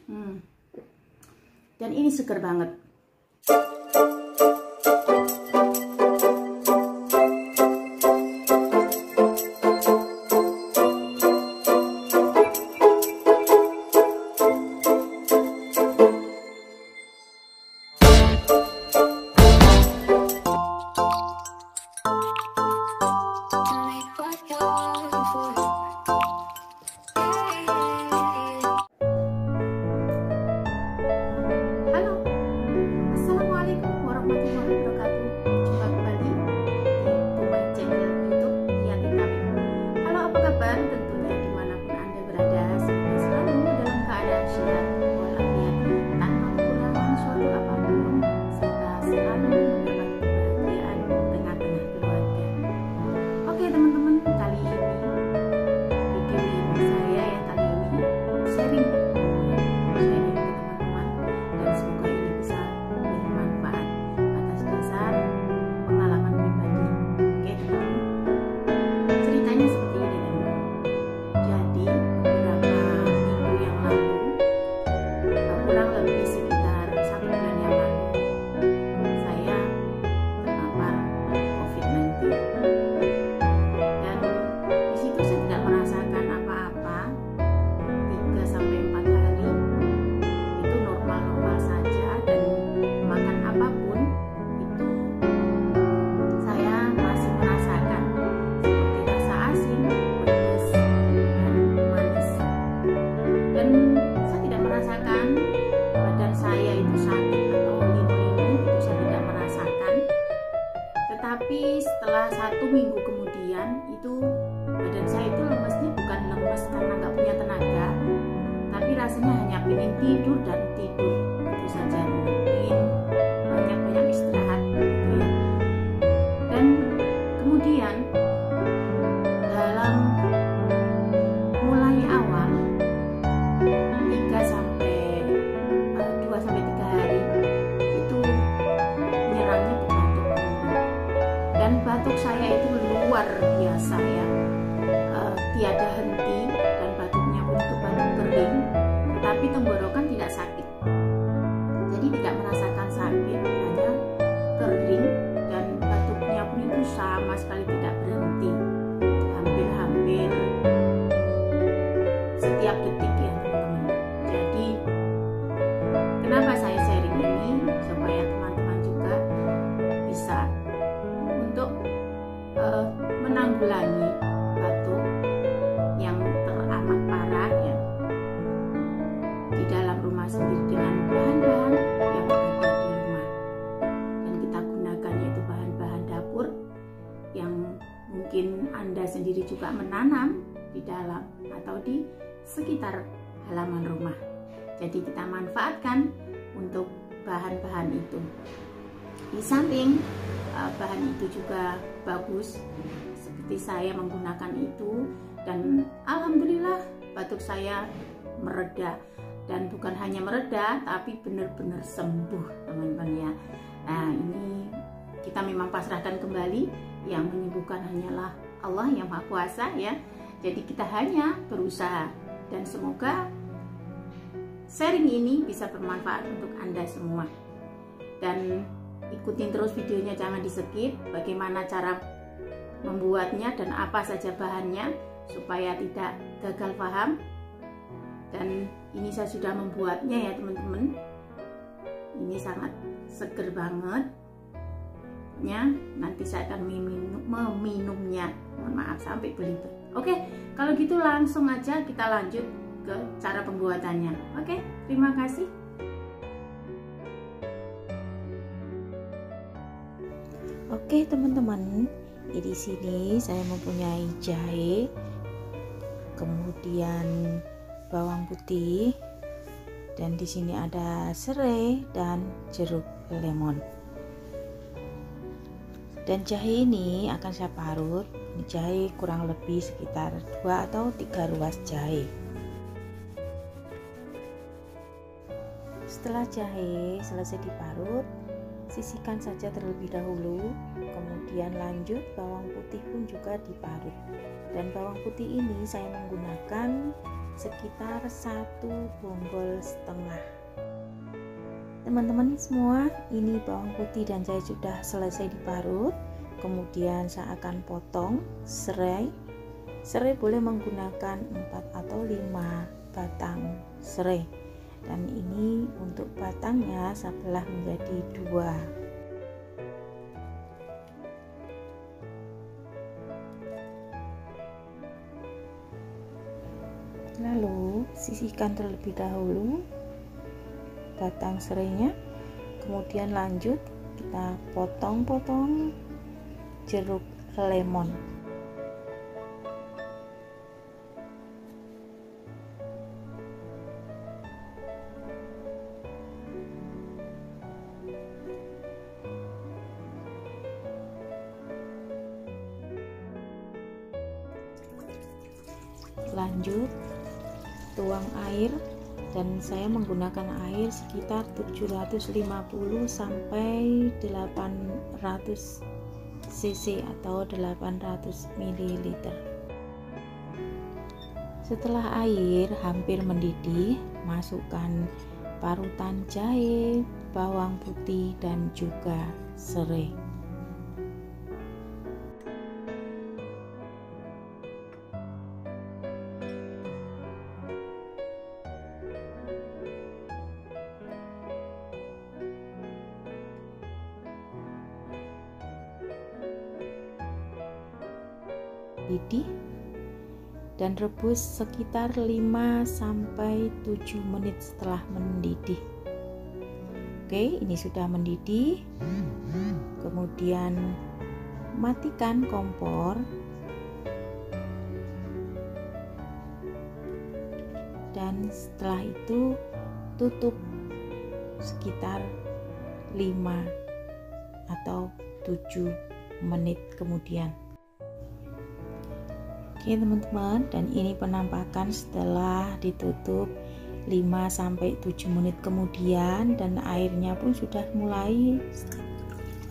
Dan ini seger banget. Tapi setelah 1 minggu kemudian itu badan saya itu lemesnya bukan lemes karena nggak punya tenaga, tapi rasanya hanya pengen tidur dan tidur itu saja, ingin banyak istirahat gitu ya. Dan kemudian dalam mulai awal 2 sampai 3 hari itu menyerangnya dan batuk saya itu luar biasa ya, tiada henti, dan batuknya pun itu batuk kering, tetapi tenggorokan tidak sakit, jadi tidak merasakan sakit, hanya kering, dan batuknya pun itu sama sekali tidak berhenti, hampir setiap detik ya teman-teman. Jadi kenapa saya sharing ini, supaya teman-teman juga bisa untuk menanggulangi batuk yang teramat parah ya di dalam rumah sendiri dengan bahan-bahan yang ada di rumah, dan kita gunakan yaitu bahan-bahan dapur yang mungkin Anda sendiri juga menanam di dalam atau di sekitar halaman rumah. Jadi kita manfaatkan untuk bahan-bahan itu. Di samping bahan itu juga bagus, seperti saya menggunakan itu, dan alhamdulillah batuk saya mereda, dan bukan hanya mereda tapi benar-benar sembuh teman-teman ya. Nah ini kita memang pasrahkan kembali, yang menyembuhkan hanyalah Allah yang Maha Kuasa ya. Jadi kita hanya berusaha, dan semoga sharing ini bisa bermanfaat untuk Anda semua. Dan ikutin terus videonya, jangan di skip, bagaimana cara membuatnya dan apa saja bahannya supaya tidak gagal paham. Dan ini saya sudah membuatnya ya teman-teman, ini sangat seger banget ya. Nanti saya akan meminumnya, mohon maaf sampai belibet. Oke, kalau gitu langsung aja kita lanjut ke cara pembuatannya. Oke, terima kasih. Oke teman-teman, di sini saya mempunyai jahe, kemudian bawang putih, dan di sini ada serai dan jeruk lemon. Dan jahe ini akan saya parut. Ini jahe kurang lebih sekitar 2 atau 3 ruas jahe. Setelah jahe selesai diparut, sisihkan saja terlebih dahulu, kemudian lanjut bawang putih pun juga diparut. Dan bawang putih ini saya menggunakan sekitar 1 bonggol setengah. Teman-teman semua, ini bawang putih dan jahe sudah selesai diparut. Kemudian saya akan potong serai. Serai boleh menggunakan 4 atau 5 batang serai. Dan ini untuk batangnya saya belah menjadi 2. Lalu sisihkan terlebih dahulu batang serainya, kemudian lanjut kita potong-potong jeruk lemon. Lanjut tuang air, dan saya menggunakan air sekitar 750 sampai 800 cc atau 800 ml. Setelah air hampir mendidih, masukkan parutan jahe, bawang putih dan juga serai. Didih dan rebus sekitar 5 sampai 7 menit setelah mendidih. Oke, ini sudah mendidih. Kemudian matikan kompor dan setelah itu tutup sekitar 5 atau 7 menit kemudian. Oke teman-teman, dan ini penampakan setelah ditutup 5 sampai 7 menit kemudian, dan airnya pun sudah mulai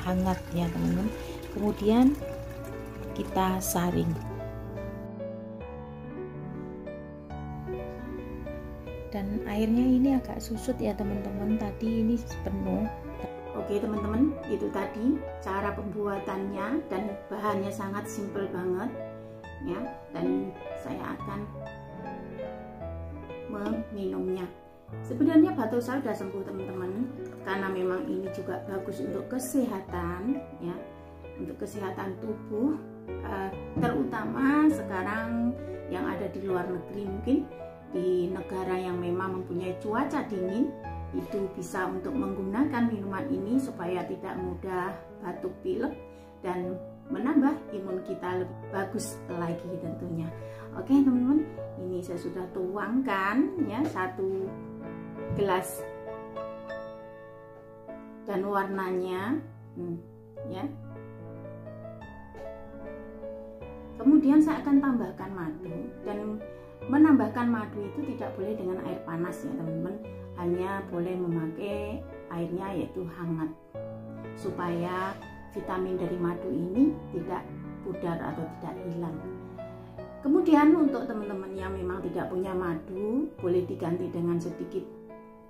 hangat ya teman-teman. Kemudian kita saring. Dan airnya ini agak susut ya teman-teman, tadi ini penuh. Oke teman-teman, itu tadi cara pembuatannya, dan bahannya sangat simpel banget ya, dan saya akan meminumnya. Sebenarnya batuk saya sudah sembuh teman-teman, karena memang ini juga bagus untuk kesehatan ya, untuk kesehatan tubuh, terutama sekarang yang ada di luar negeri, mungkin di negara yang memang mempunyai cuaca dingin, itu bisa untuk menggunakan minuman ini supaya tidak mudah batuk pilek dan menambah imun kita lebih bagus lagi tentunya. Oke teman-teman, ini saya sudah tuangkan ya 1 gelas, dan warnanya ya. Kemudian saya akan tambahkan madu, dan menambahkan madu itu tidak boleh dengan air panas ya teman-teman, hanya boleh memakai airnya yaitu hangat, supaya vitamin dari madu ini tidak pudar atau tidak hilang. Kemudian untuk teman-teman yang memang tidak punya madu, boleh diganti dengan sedikit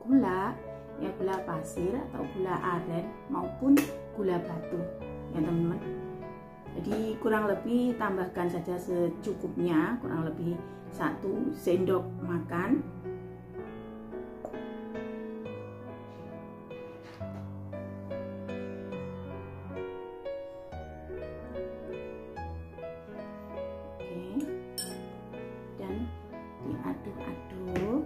gula ya, gula pasir atau gula aren maupun gula batu ya teman-teman. Jadi kurang lebih tambahkan saja secukupnya, kurang lebih 1 sendok makan. Diaduk-aduk.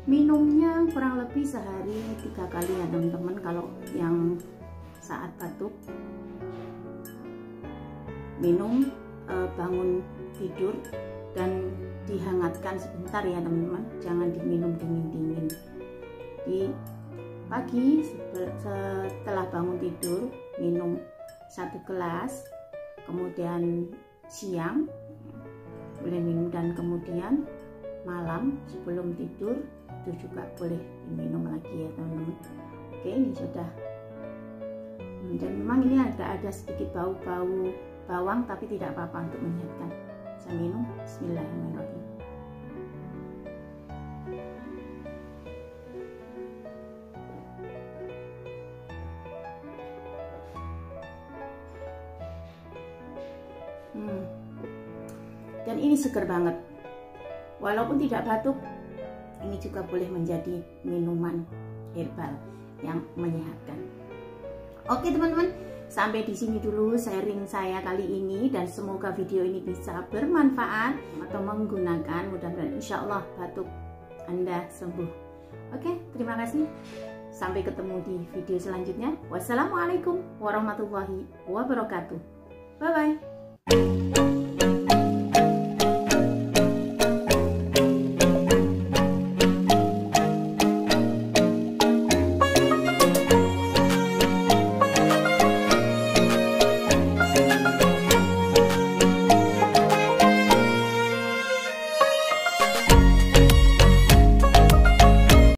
Minumnya kurang lebih sehari 3 kali ya teman-teman, kalau yang saat batuk. Minum bangun tidur dan dihangatkan sebentar ya teman-teman, jangan diminum dingin-dingin. Di pagi setelah bangun tidur minum 1 gelas, kemudian siang boleh minum, dan kemudian malam sebelum tidur itu juga boleh diminum lagi ya teman-teman. Oke, ini sudah Dan memang ini ada sedikit bau-bau bawang, tapi tidak apa-apa untuk menyehatkan. Saya minum. Bismillahirrahmanirrahim. Dan ini segar banget. Walaupun tidak batuk, ini juga boleh menjadi minuman herbal yang menyehatkan. Oke teman-teman, sampai di sini dulu sharing saya kali ini, dan semoga video ini bisa bermanfaat atau menggunakan. Mudah-mudahan insya Allah batuk Anda sembuh. Oke, terima kasih. Sampai ketemu di video selanjutnya. Wassalamualaikum warahmatullahi wabarakatuh. Bye-bye.